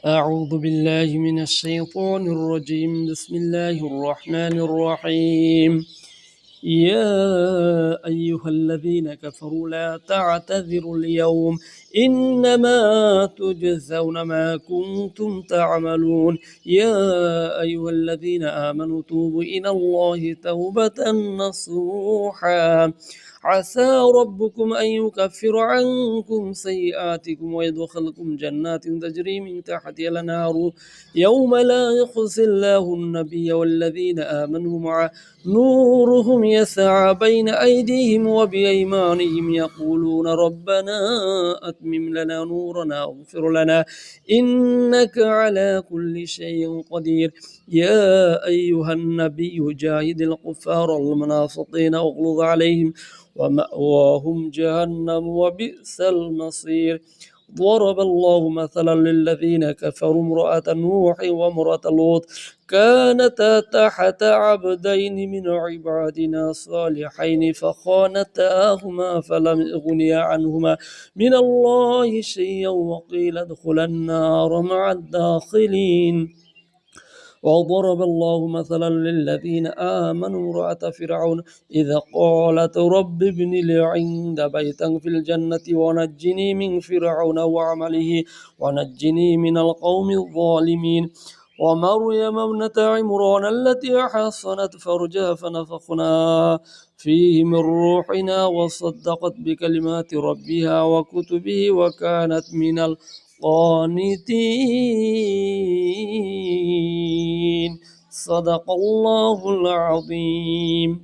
أعوذ بالله من الشيطان الرجيم. بسم الله الرحمن الرحيم. يا أيها الذين كفروا لا تعتذروا اليوم، إنما تجزون ما كنتم تعملون. يا أيها الذين آمنوا توبوا إلى الله توبة نصوحا، عسى ربكم أن يكفر عنكم سيئاتكم ويدخلكم جنات تجري من تحتها الأنهار يوم لا يخزي الله النبي والذين آمنوا معه نورهم يسعى بين أيديهم وبأيمانهم يقولون ربنا أتمم لنا نورنا واغفر لنا إنك على كل شيء قدير. يا أيها النبي جاهد الكفار والمنافقين واغلظ عليهم ومأواهم جهنم وبئس المصير. ضرب الله مثلا للذين كفروا امرأة نوح وامرأة لوط كانتا تحت عبدين من عبادنا صالحين فخانتاهما فلم يغنيا عنهما من الله شيئا وقيل ادخلا النار مع الداخلين. وضرب الله مثلا للذين آمنوا امرأة فرعون إذا قالت رب ابن لي عند بيتا في الجنة ونجني من فرعون وعمله ونجني من القوم الظالمين. ومريم ابنة عمران التي حصنت فرجها فنفخنا فيه من روحنا وصدقت بكلمات ربها وكتبه وكانت من القانتين. صدق الله العظيم.